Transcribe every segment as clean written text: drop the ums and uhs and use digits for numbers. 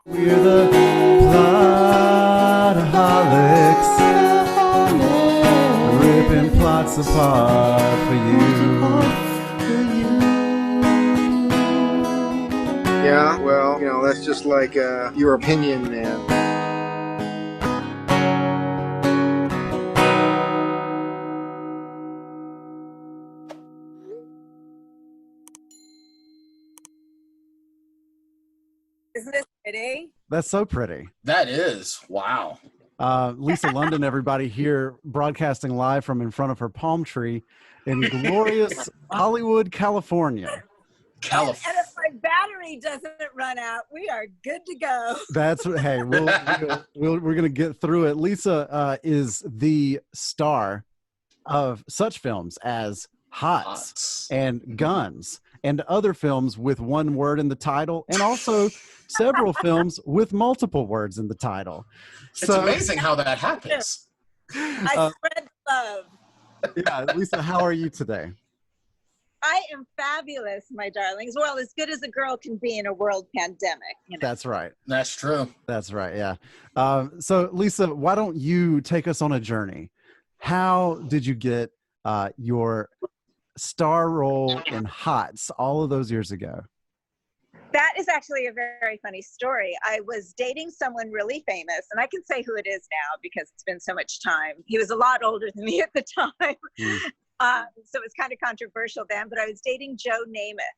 We're the Plotaholics, ripping plots apart for you. Yeah, well, that's just like your opinion, man. Isn't this pretty? That's so pretty. That is. Wow. Lisa London, everybody, here broadcasting live from in front of her palm tree in glorious Hollywood, California. And if my battery doesn't run out, we are good to go. That's hey, we're gonna get through it. Lisa is the star of such films as Hots and Guns and other films with one word in the title, and also several films with multiple words in the title. It's amazing how that happens. I spread love. Yeah, Lisa, how are you today? I am fabulous, my darlings. Well, as good as a girl can be in a world pandemic. That's right. That's true. That's right, yeah. So, Lisa, why don't you take us on a journey? How did you get your star role in Hots all of those years ago? That is actually a very funny story. I was dating someone really famous, and I can say who it is now because it's been so much time. He was a lot older than me at the time. So it was kind of controversial then, but I was dating Joe Namath.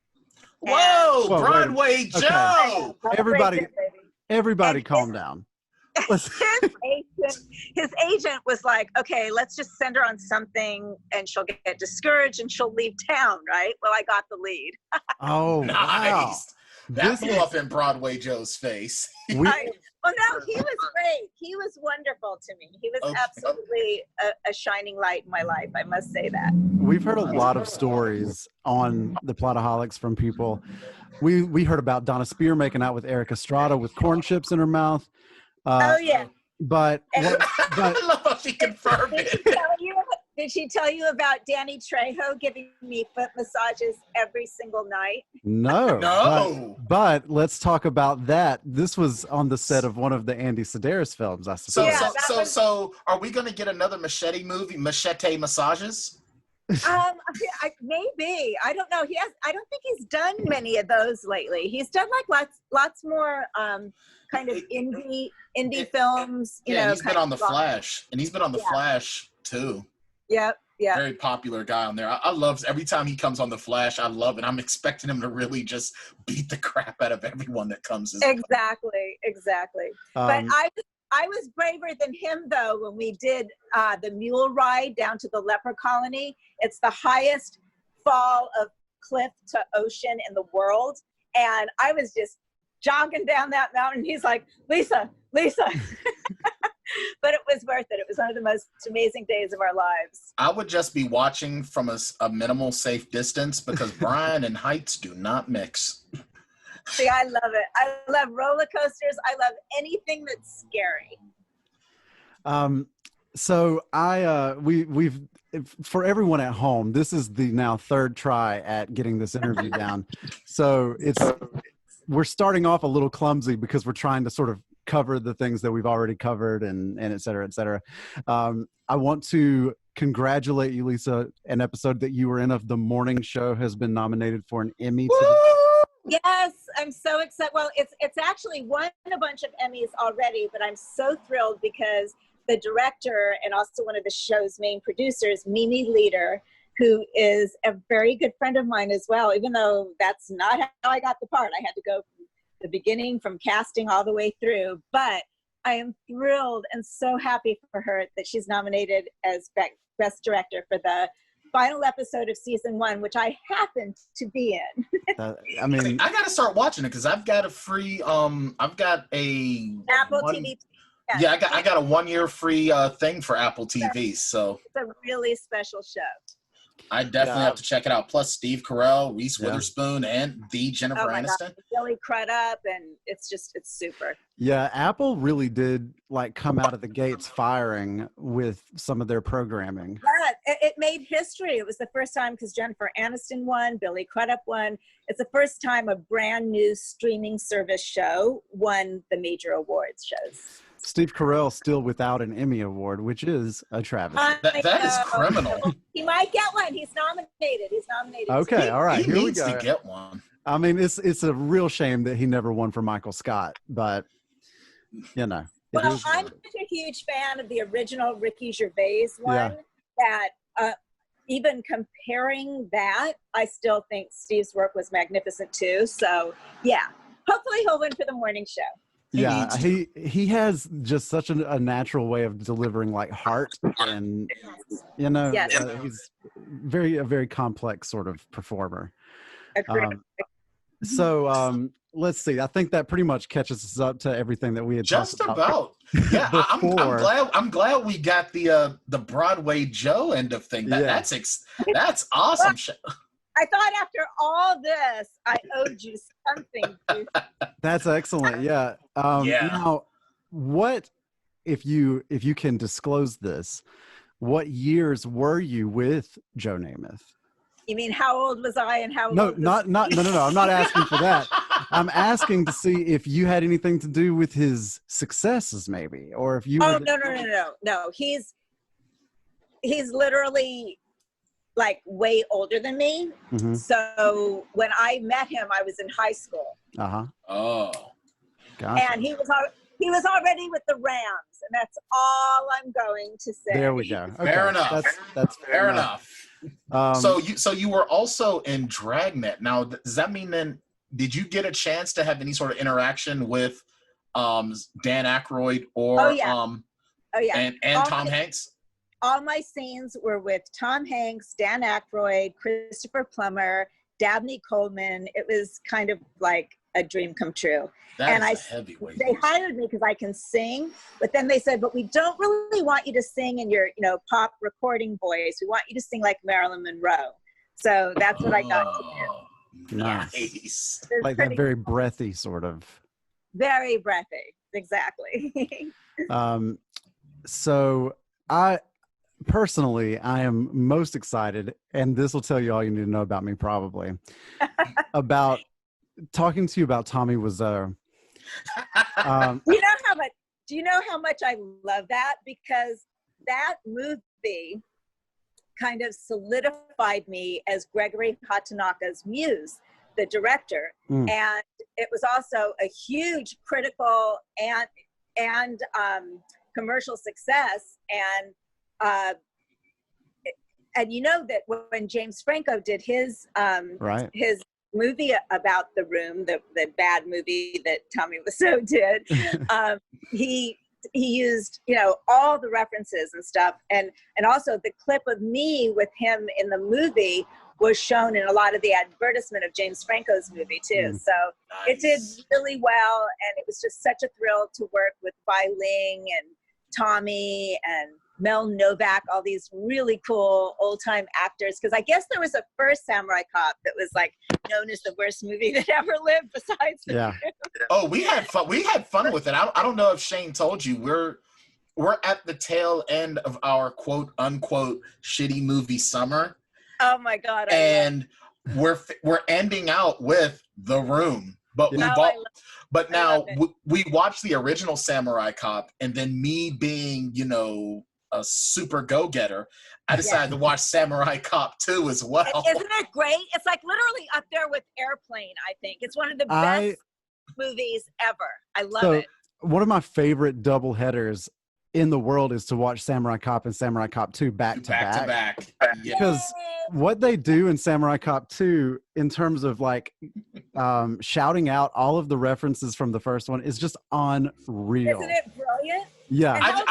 Whoa, Broadway Joe! Okay. Everybody calm down. His agent was like, okay, let's just send her on something and she'll get discouraged and she'll leave town, right? Well, I got the lead. Oh, nice. Wow. That blew up in Broadway Joe's face. Oh, no, he was great. He was wonderful to me. He was absolutely a shining light in my life. I must say that. We've heard a lot of stories on the Plotaholics from people. We heard about Donna Spear making out with Eric Estrada with corn chips in her mouth. Oh, yeah. But I love how she confirmed it. Did she tell you about Danny Trejo giving me foot massages every single night? No. But let's talk about that. This was on the set of one of the Andy Sedaris films, I suppose. So are we going to get another Machete movie, Machete Massages? Maybe. I don't know. I don't think he's done many of those lately. He's done like lots more kind of indie films. You know, he's been on The Flash, and he's been on The Flash too. Yep. Very popular guy on there. I love every time he comes on The Flash. I love it. I'm expecting him to really just beat the crap out of everyone that comes. Exactly. But I was braver than him though when we did the mule ride down to the leper colony. It's the highest fall of cliff to ocean in the world, and I was just jogging down that mountain. He's like, Lisa. But it was worth it. It was one of the most amazing days of our lives. I would just be watching from a minimal safe distance because Brian and heights do not mix. See, I love it. I love roller coasters. I love anything that's scary. So we've for everyone at home, this is the now third try at getting this interview down. So we're starting off a little clumsy because we're trying to sort of cover the things that we've already covered and et cetera, et cetera. I want to congratulate you, Lisa. An episode that you were in of The Morning Show has been nominated for an Emmy. Yes, I'm so excited. Well, it's actually won a bunch of Emmys already, but I'm so thrilled because the director and also one of the show's main producers, Mimi Leader, who is a very good friend of mine as well, even though that's not how I got the part. I had to go from the beginning, from casting all the way through. But I am thrilled and so happy for her that she's nominated as Best Director for the final episode of season 1, which I happened to be in. I got to start watching it because I've got a free, I've got a Apple TV. Yeah, I got a 1-year free thing for Apple TV. So it's a really special show. I definitely have to check it out. Plus Steve Carell, Reese Yeah. Witherspoon, and the Jennifer Oh my Aniston. God, Billy Crudup, and it's super. Yeah, Apple really did like come out of the gates firing with some of their programming. Yeah, it made history. It was the first time because Jennifer Aniston won, Billy Crudup won. It's the first time a brand new streaming service show won the major awards shows. Steve Carell still without an Emmy Award, which is a travesty. That is criminal. He might get one. He's nominated. Okay, all right, He here we needs go. to get one. I mean, it's a real shame that he never won for Michael Scott, but you know. Well, I'm such a huge fan of the original Ricky Gervais one that even comparing that, I still think Steve's work was magnificent too. So yeah, hopefully he'll win for the morning show. Yeah, he has just such a natural way of delivering like heart, and you know, he's a very complex sort of performer. So let's see. I think that pretty much catches us up to everything that we had just talked about. Yeah, I'm glad we got the Broadway Joe end of thing. That's awesome. I thought after all this, I owed you something. That's excellent. Yeah. Now, what if you can disclose this? What years were you with Joe Namath? You mean how old was I and how old? No. I'm not asking for that. I'm asking to see if you had anything to do with his successes, maybe, or if you. Oh, no. He's literally like way older than me. Mm-hmm. So when I met him, I was in high school. Oh. Gotcha. And he was already with the Rams, and that's all I'm going to say. There we go. Okay. Fair enough. That's fair enough. So you were also in Dragnet. Now, does that mean then? Did you get a chance to have any sort of interaction with Dan Aykroyd or and Tom Hanks? All my scenes were with Tom Hanks, Dan Aykroyd, Christopher Plummer, Dabney Coleman. It was kind of like a dream come true. That's a heavyweight. They hired me because I can sing, but then they said, but we don't really want you to sing in your, pop recording voice. We want you to sing like Marilyn Monroe. So that's what I got to do. Nice. Like that very breathy sort of. Very breathy. Exactly. So personally, I am most excited, and this will tell you all you need to know about me probably, about talking to you about Tommy Wiseau. Do you know how much I love that? Because that movie kind of solidified me as Gregory Hatanaka's muse, the director. And it was also a huge critical and commercial success. And you know that when James Franco did his movie about the room, the bad movie that Tommy Wiseau did, he used all the references and stuff, and also the clip of me with him in the movie was shown in a lot of the advertisement of James Franco's movie too. So It did really well, and it was just such a thrill to work with Bai Ling and Tommy and Mel Novak, all these really cool old-time actors, because I guess there was a first Samurai Cop that was like known as the worst movie that ever lived besides the Oh, we had fun with it. I don't know if Shane told you, we're at the tail end of our quote unquote shitty movie summer. Oh my God. We're ending out with The Room. But we watched the original Samurai Cop, and then me being, a super go-getter, I decided to watch Samurai Cop 2 as well. Isn't it great? It's like literally up there with Airplane, I think. It's one of the best movies ever. I love it. One of my favorite double headers in the world is to watch Samurai Cop and Samurai Cop 2 back to back. Because what they do in Samurai Cop 2 in terms of like shouting out all of the references from the first one is just unreal. Isn't it brilliant? Yeah. And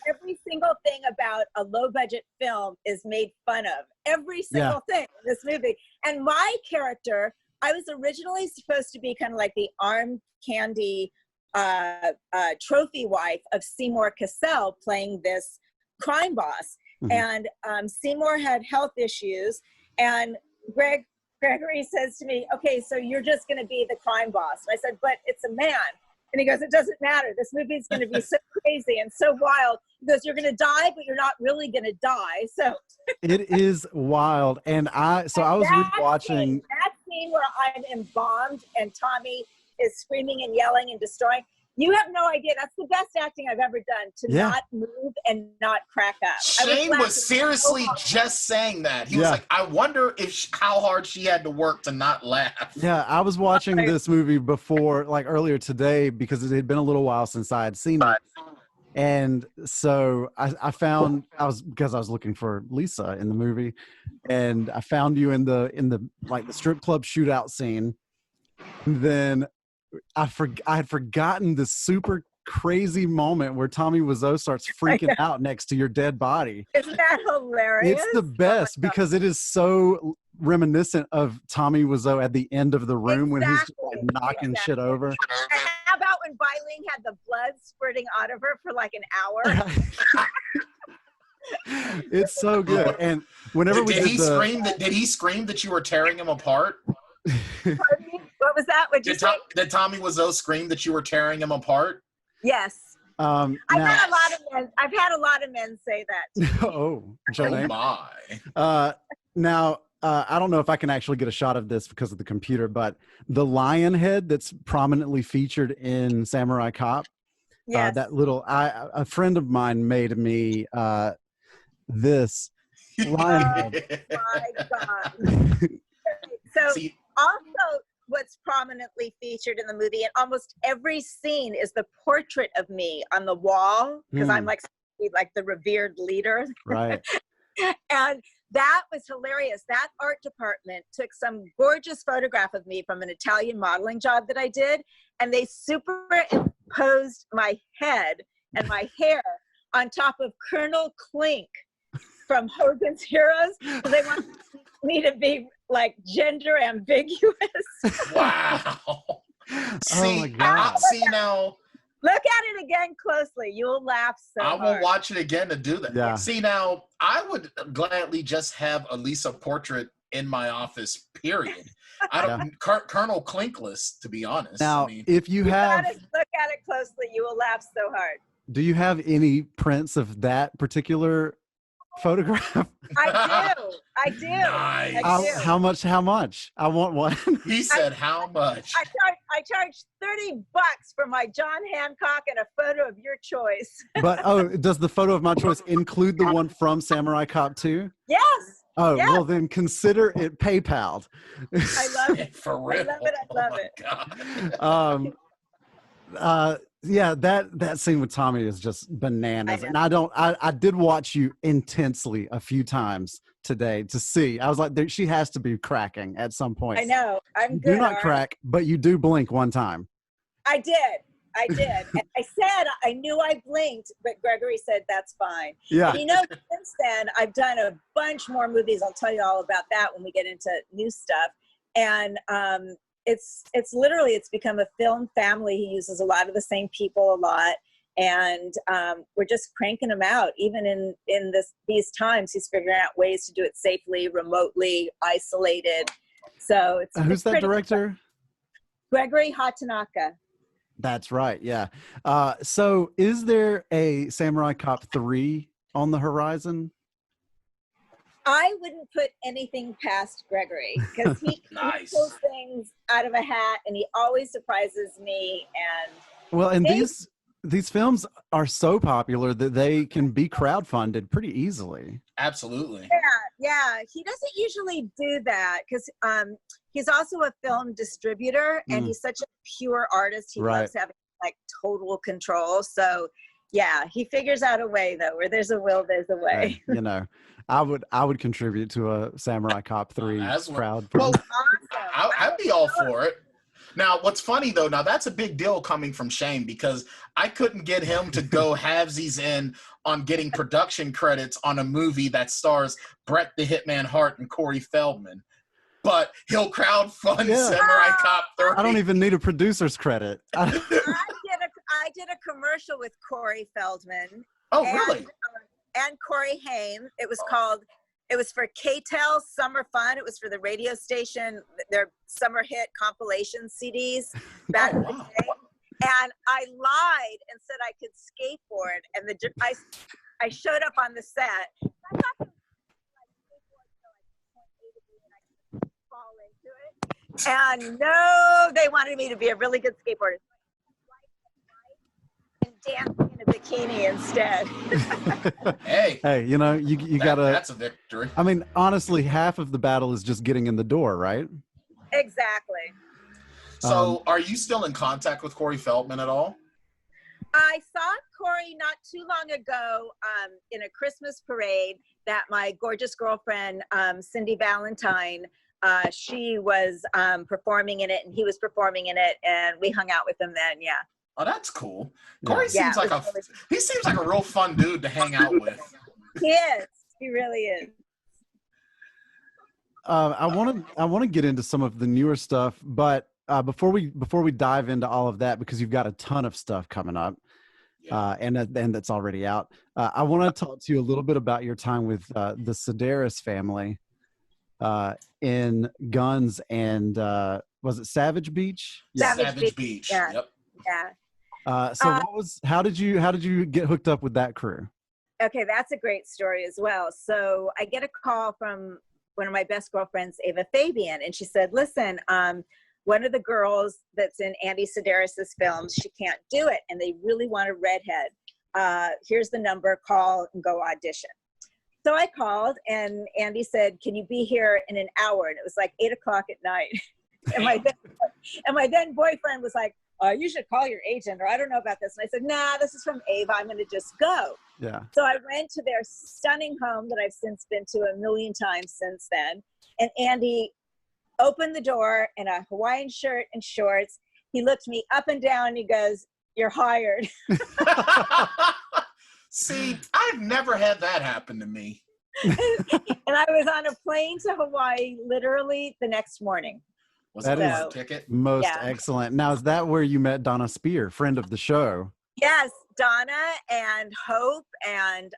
every single thing about a low budget film is made fun of. Every single thing in this movie. And my character, I was originally supposed to be kind of like the arm candy trophy wife of Seymour Cassell, playing this crime boss. And Seymour had health issues, and Gregory says to me, okay, so you're just going to be the crime boss. And I said, but it's a man. And he goes, it doesn't matter. This movie's going to be so crazy and so wild. He goes, you're going to die, but you're not really going to die. So it is wild. And I was rewatching that scene where I'm embalmed and Tommy is screaming and yelling and destroying. You have no idea. That's the best acting I've ever done, to not move and not crack up. Shane was seriously just saying that. He was like, I wonder how hard she had to work to not laugh. Yeah, I was watching this movie before, like earlier today, because it had been a little while since I had seen it. And so because I was looking for Lisa in the movie, and I found you in the like the strip club shootout scene. And then I had forgotten this super crazy moment where Tommy Wiseau starts freaking out next to your dead body. Isn't that hilarious? It's the best because it is so reminiscent of Tommy Wiseau at the end of the room when he's like knocking shit over. And how about when Beiling had the blood spurting out of her for like an hour? It's so good. And whenever did he scream that you were tearing him apart? Pardon me? What was that? What'd you say? Did Tommy Wiseau scream that you were tearing him apart? Yes. I've had a lot of men say that. Oh, Joanne. Oh my. Now, I don't know if I can actually get a shot of this because of the computer, but the lion head that's prominently featured in Samurai Cop, that little, a friend of mine made me this lion head. Oh my God. So also what's prominently featured in the movie, and almost every scene, is the portrait of me on the wall, because I'm like the revered leader. Right. And that was hilarious. That art department took some gorgeous photograph of me from an Italian modeling job that I did, and they superimposed my head and my hair on top of Colonel Klink from Hogan's Heroes. So they wanted me to be like gender ambiguous. Wow. Oh my God. See now. Look at it again closely. You'll laugh so hard. I will watch it again to do that. Yeah. See now, I would gladly just have a Lisa portrait in my office, period. I don't Colonel Clinkless, to be honest. Now, if you have gotta look at it closely, you will laugh so hard. Do you have any prints of that particular photograph? I do. Nice. I do. How much? I want one. He said, how much? I charged $30 for my John Hancock and a photo of your choice. But does the photo of my choice include the one from Samurai Cop 2? Yes. Oh, yes. Well then consider it PayPal'd. I love it. For real. I love it. God. Yeah, that scene with Tommy is just bananas. And I did watch you intensely a few times today to see. I was like, she has to be cracking at some point. I know. I'm good. Do not crack, but you do blink one time. I did. And I said, I knew I blinked, but Gregory said, that's fine. Yeah. And since then, I've done a bunch more movies. I'll tell you all about that when we get into new stuff. And it's become a film family. He uses a lot of the same people a lot. And we're just cranking them out. Even in these times, he's figuring out ways to do it safely, remotely, isolated. So who's that director? Gregory Hatanaka. That's right. Yeah. So is there a Samurai Cop 3 on the horizon? I wouldn't put anything past Gregory because he pulls things out of a hat and he always surprises me. And these films are so popular that they can be crowdfunded pretty easily. Absolutely. Yeah. He doesn't usually do that because he's also a film distributor and he's such a pure artist. He loves having like total control. So yeah, he figures out a way though. Where there's a will, there's a way. I would contribute to a Samurai Cop 3 crowd. Well, I'd be all for it. Now, what's funny though, that's a big deal coming from Shane because I couldn't get him to go halvesies in on getting production credits on a movie that stars Bret the Hitman Hart and Corey Feldman. But he'll crowdfund Samurai Cop 3. I don't even need a producer's credit. I did a commercial with Corey Feldman. Oh, really? and Corey Haim. It was for KTEL Summer Fun. It was for the radio station, their summer hit compilation CDs back in the day. And I lied and said I could skateboard, and I showed up on the set. I thought it was like skateboard, so I could fall into it. And no, they wanted me to be a really good skateboarder. And dancing in a bikini instead. Hey, you know, you gotta. That's a victory. I mean, honestly, half of the battle is just getting in the door, right? Exactly. So, are you still in contact with Corey Feldman at all? I saw Corey not too long ago in a Christmas parade that my gorgeous girlfriend, Cindy Valentine, she was performing in it, and he was performing in it, and we hung out with him then. Yeah. Oh, that's cool. Corey seems like he seems like a real fun dude to hang out with. He is. He really is. I want to get into some of the newer stuff, but before we dive into all of that, because you've got a ton of stuff coming up, and that's already out. I want to talk to you a little bit about your time with the Sedaris family in Guns and was it Savage Beach? Yeah. Savage Beach. Yeah. Yep. Yeah. So how did you get hooked up with that crew? Okay, that's a great story as well. So I get a call from one of my best girlfriends, Ava Fabian, and she said, listen, one of the girls that's in Andy Sedaris' films, she can't do it, and they really want a redhead. Here's the number, call and go audition. So I called, and Andy said, can you be here in an hour? And it was like 8 o'clock at night. And my then boyfriend was like, you should call your agent, or I don't know about this. And I said, nah, this is from Ava. I'm going to just go. Yeah. So I went to their stunning home that I've since been to a million times since then. And Andy opened the door in a Hawaiian shirt and shorts. He looked me up and down and he goes, you're hired. See, I've never had that happen to me. And I was on a plane to Hawaii literally the next morning. Was that a ticket? Most excellent. Now, is that where you met Donna Spear, friend of the show? Yes, Donna and Hope and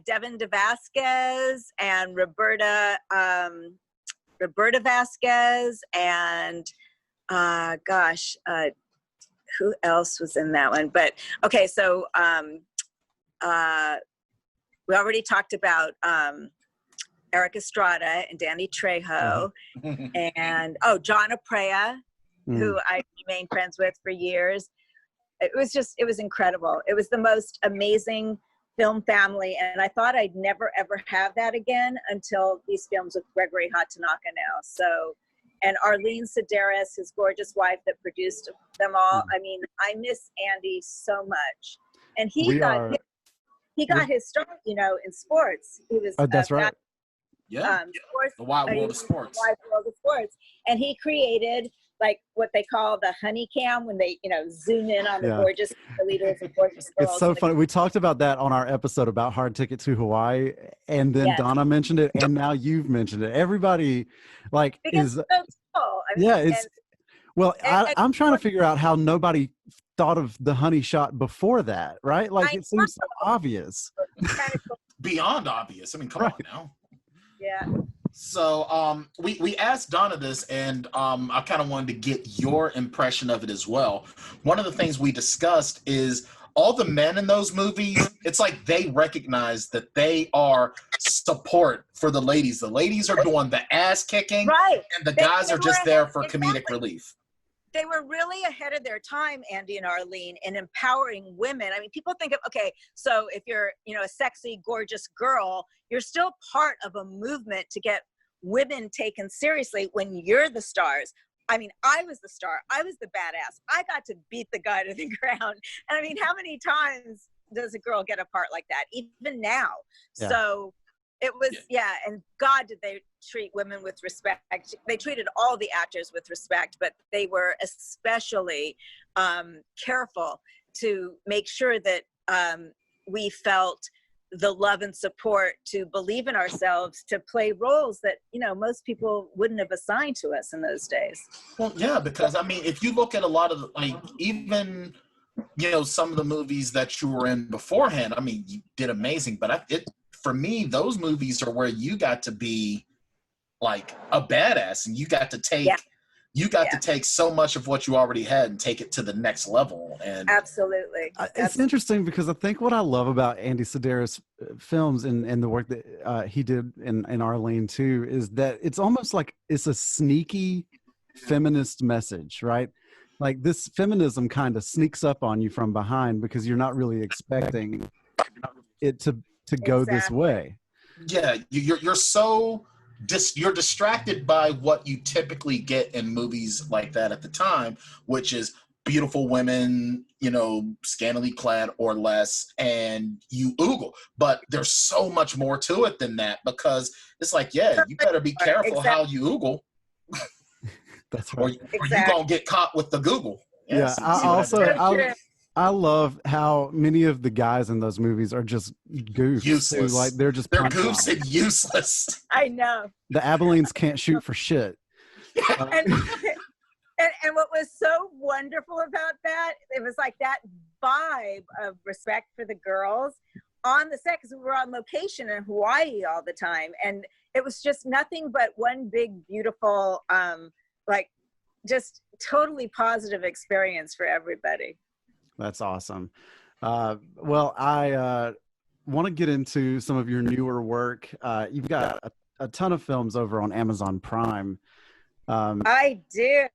Devin DeVasquez and Roberta Vasquez and who else was in that one? But okay, so we already talked about Eric Estrada and Danny Trejo and John Aprea, who I remained friends with for years. It was incredible. It was the most amazing film family, and I thought I'd never ever have that again until these films with Gregory Hatanaka now. So, and Arlene Sedaris, his gorgeous wife that produced them all. I mean, I miss Andy so much. And he got his start, in sports. He was that's right. Sports, the Wide World of Sports. Wide World of Sports. And he created like what they call the honey cam when they, zoom in on the gorgeous leaders and gorgeous girls. It's so funny. We talked about that on our episode about Hard Ticket to Hawaii, and then Donna mentioned it, and now you've mentioned it. Everybody is so cool. I'm trying to figure out how nobody thought of the honey shot before that, right? Like it seems so obvious. Beyond obvious. I mean, come on now. Yeah. So we asked Donna this, and I kind of wanted to get your impression of it as well. One of the things we discussed is all the men in those movies, it's like they recognize that they are support for the ladies. The ladies are doing the ass kicking, right? And the guys are just there for comedic relief. They were really ahead of their time, Andy and Arlene, in empowering women. I mean, people think of, okay, so if you're, a sexy, gorgeous girl, you're still part of a movement to get women taken seriously when you're the stars. I mean, I was the star. I was the badass. I got to beat the guy to the ground. And I mean, how many times does a girl get a part like that? Even now. Yeah. So it was, and God, did they treat women with respect. They treated all the actors with respect, but they were especially careful to make sure that we felt the love and support to believe in ourselves, to play roles that, most people wouldn't have assigned to us in those days. Well, yeah, because I mean, if you look at a lot of even some of the movies that you were in beforehand, I mean, you did amazing, but for me, those movies are where you got to be like a badass, and you got to take so much of what you already had and take it to the next level. And absolutely, it's interesting because I think what I love about Andy Sedaris films and the work that he did in Arlene too is that it's almost like it's a sneaky feminist message, right? Like this feminism kind of sneaks up on you from behind because you're not really expecting it to go this way. Yeah, you're so you're distracted by what you typically get in movies like that at the time, which is beautiful women, scantily clad or less, and you oogle. But there's so much more to it than that, because it's like, yeah, you better be careful how you oogle. That's right. Or you're going to get caught with the Google. Yeah, I love how many of the guys in those movies are just goofs. Useless. Like they're goofs and useless. I know. The Abilenes can't shoot for shit. And what was so wonderful about that, it was like that vibe of respect for the girls on the set, because we were on location in Hawaii all the time. And it was just nothing but one big, beautiful, just totally positive experience for everybody. That's awesome. Well, I want to get into some of your newer work. You've got a ton of films over on Amazon Prime. I do.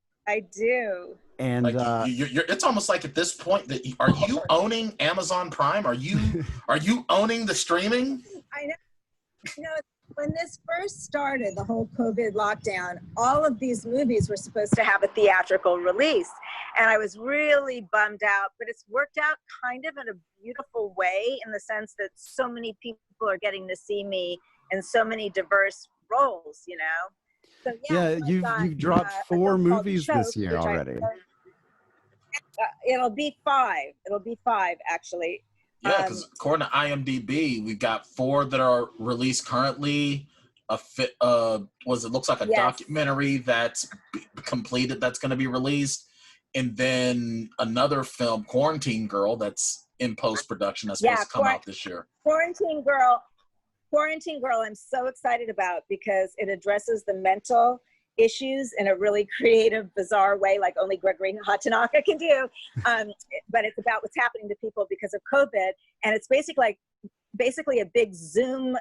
And it's almost like at this point that are you owning Amazon Prime? Are you owning the streaming? I know. When this first started, the whole COVID lockdown, all of these movies were supposed to have a theatrical release. And I was really bummed out, but it's worked out kind of in a beautiful way, in the sense that so many people are getting to see me in so many diverse roles, So, you've dropped 4 movies this year already. It'll be 5. It'll be 5, actually. Yeah, because according to IMDb, we've got 4 that are released currently. Looks like a documentary that's completed that's going to be released, and then another film, Quarantine Girl, that's in post-production that's supposed to come out this year. Quarantine Girl, I'm so excited about, because it addresses the mental issues in a really creative, bizarre way, like only Gregory Hatanaka can do. But it's about what's happening to people because of COVID. And it's basically a big Zoom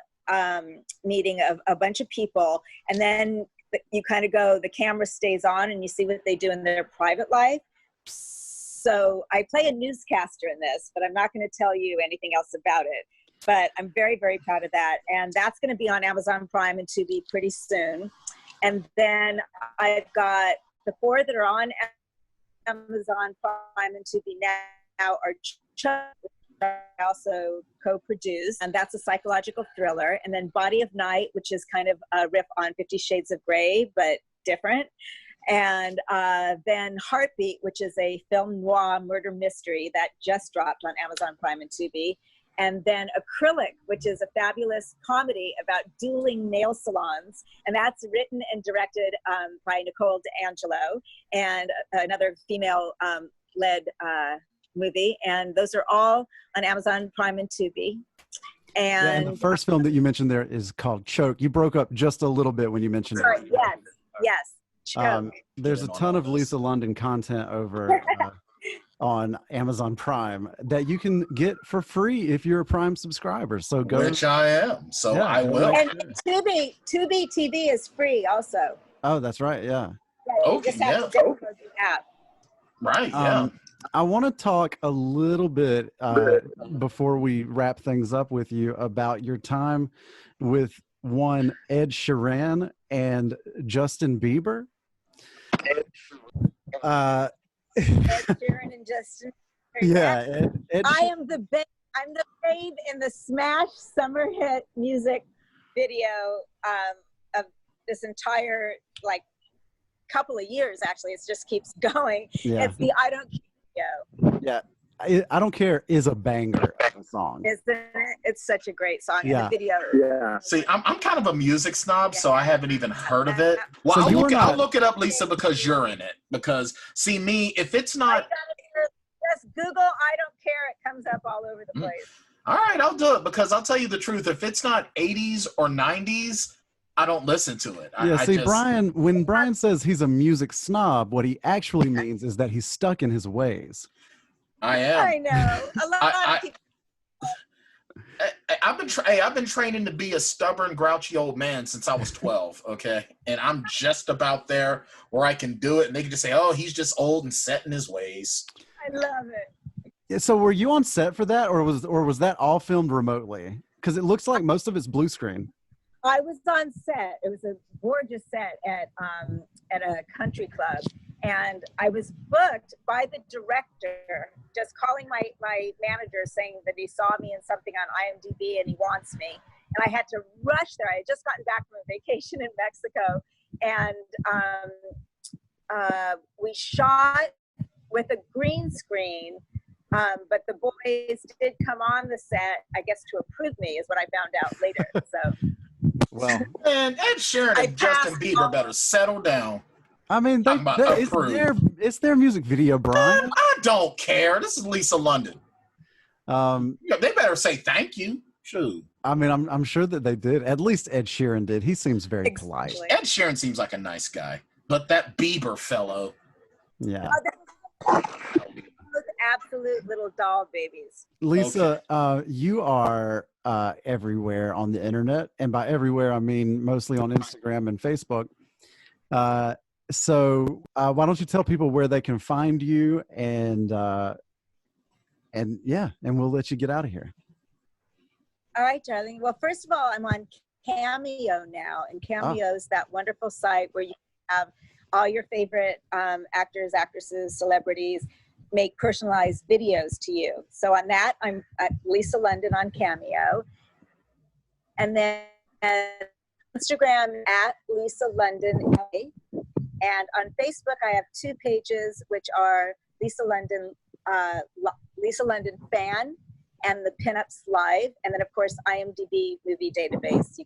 meeting of a bunch of people. And then you kind of the camera stays on and you see what they do in their private life. So I play a newscaster in this, but I'm not going to tell you anything else about it. But I'm very, very proud of that. And that's going to be on Amazon Prime and Tubi pretty soon. And then I've got the 4 that are on Amazon Prime and Tubi now are Chuck, which I also co-produced, and that's a psychological thriller. And then Body of Night, which is kind of a riff on 50 Shades of Grey, but different. And then Heartbeat, which is a film noir murder mystery that just dropped on Amazon Prime and Tubi. And then Acrylic, which is a fabulous comedy about dueling nail salons. And that's written and directed by Nicole D'Angelo, and another female-led movie. And those are all on Amazon Prime and Tubi. And the first film that you mentioned there is called Choke. You broke up just a little bit when you mentioned it. Yes. Choke. There's a ton of Lisa London content over on Amazon Prime that you can get for free if you're a Prime subscriber. So go. Which I am. So I will. And Tubi TV is free also. Oh, that's right. Yeah. Okay. Yeah. Right. Yeah. I want to talk a little bit before we wrap things up with you about your time with Ed Sheeran and Justin Bieber. Ed Sheeran and Justin. Yeah, I'm the babe in the smash summer hit music video of this entire couple of years. Actually, it just keeps going. Yeah. It's the I Don't Care. Yeah, I Don't Care is a banger of a song. It's such a great song. Yeah. And the video. Yeah. See, I'm kind of a music snob, so I haven't even heard of it. Well, So I'll look it up, Lisa, because you're in it. Because, see, me, if it's not... Just Google I don't care, it comes up all over the place. All right, I'll do it, because I'll tell you the truth. If it's not 80s or 90s, I don't listen to it. Brian, when Brian says he's a music snob, what he actually means is that he's stuck in his ways. I am. I know. A lot of people. I've been training to be a stubborn, grouchy old man since I was 12, okay? And I'm just about there where I can do it, and they can just say, oh, he's just old and set in his ways. I love it. Yeah, so were you on set for that, or was that all filmed remotely? Because it looks like most of it's blue screen. I was on set. It was a gorgeous set at a country club, and I was booked by the director, just calling my manager saying that he saw me in something on IMDb and he wants me. And I had to rush there. I had just gotten back from a vacation in Mexico, and we shot with a green screen. But the boys did come on the set, I guess, to approve me, is what I found out later. So, well, and Ed Sheeran and Justin Bieber better settle down. I mean, it's their music video, Brian. I don't care. This is Lisa London. They better say thank you. Shoot. I mean, I'm sure that they did. At least Ed Sheeran did. He seems very polite. Ed Sheeran seems like a nice guy, but that Bieber fellow. Yeah. Absolute little doll babies. Lisa, you are everywhere on the internet, and by everywhere I mean mostly on Instagram and Facebook. So why don't you tell people where they can find you, and we'll let you get out of here. All right, darling. Well, first of all, I'm on Cameo now, and Cameo is that wonderful site where you have all your favorite actors, actresses, celebrities make personalized videos to you. So on that, I'm at Lisa London on Cameo. And then Instagram at Lisa London. And on Facebook, I have 2 pages, which are Lisa London Fan and the Pinups Live. And then, of course, IMDb Movie Database. You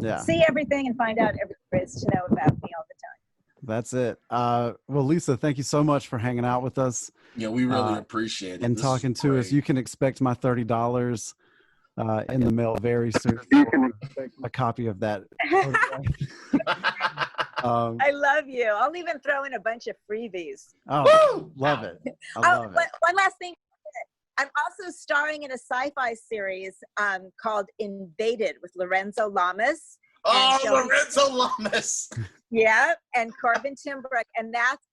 can see everything and find out everything there is to know about me all the time. That's it. Well, Lisa, thank you so much for hanging out with us. Yeah, we really appreciate it. And talking to us. You can expect my $30 in the mail very soon. You can expect a copy of that. I love you. I'll even throw in a bunch of freebies. Oh, love it. I love it. One last thing. I'm also starring in a sci-fi series called Invaded with Lorenzo Lamas. Oh, Lorenzo Lamas. Yeah, and Corbin Timbrook. And that's,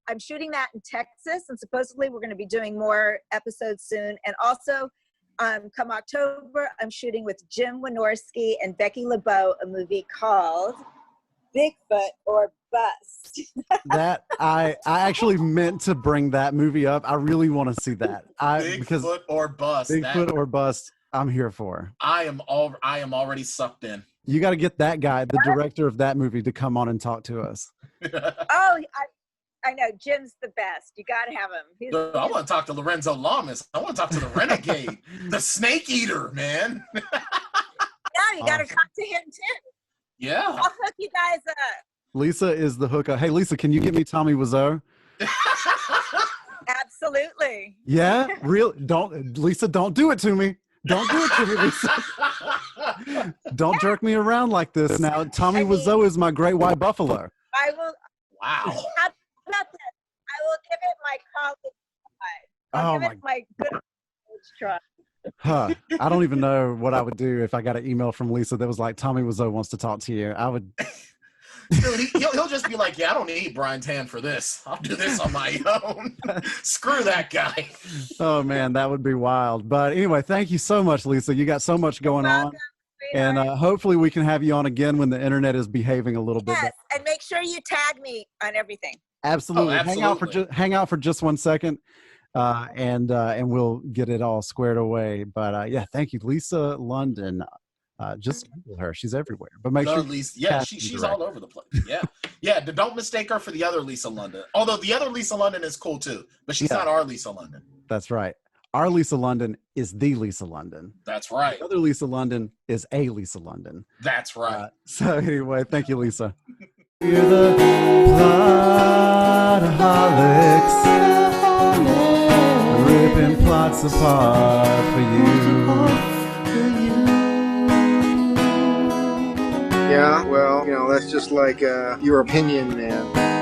I'm shooting that in Texas, and supposedly we're going to be doing more episodes soon. And also, come October, I'm shooting with Jim Wynorski and Becky LeBeau a movie called Bigfoot or Bust. That I actually meant to bring that movie up. I really want to see that. Bigfoot or Bust. Bigfoot or Bust. I'm here for. I am already sucked in. You got to get that guy, the director of that movie, to come on and talk to us. Oh, I know. Jim's the best. You got to have him. I want to talk to Lorenzo Lamas. I want to talk to the Renegade, the Snake Eater, man. Yeah, you got to talk to him too. Yeah. I'll hook you guys up. Lisa is the hookup. Hey, Lisa, can you get me Tommy Wiseau? Absolutely. Yeah? Lisa, don't do it to me. Don't do it to me, Lisa. Don't jerk me around like this now. Tommy Wiseau is my great white buffalo. I will. Wow. How about this? I will give it my college try. I'll give it my good college try. I don't even know what I would do if I got an email from Lisa that was like, Tommy Wiseau wants to talk to you. I would. Dude, he'll just be like, yeah, I don't need Brian Tan for this. I'll do this on my own. Screw that guy. Oh, man, that would be wild. But anyway, thank you so much, Lisa. You got so much going on. And hopefully we can have you on again when the internet is behaving a little bit. Yes, and make sure you tag me on everything. Absolutely. Hang out for just 1 second, and we'll get it all squared away. But yeah, thank you, Lisa London. Just Google her; she's everywhere. But make sure, she's all over the place. Yeah. Don't mistake her for the other Lisa London. Although the other Lisa London is cool too, but she's not our Lisa London. That's right. Our Lisa London is the Lisa London. That's right. The other Lisa London is a Lisa London. That's right. So anyway, thank you, Lisa. We're the Plotaholics. miles apart for you. Yeah, well, that's just like your opinion, man.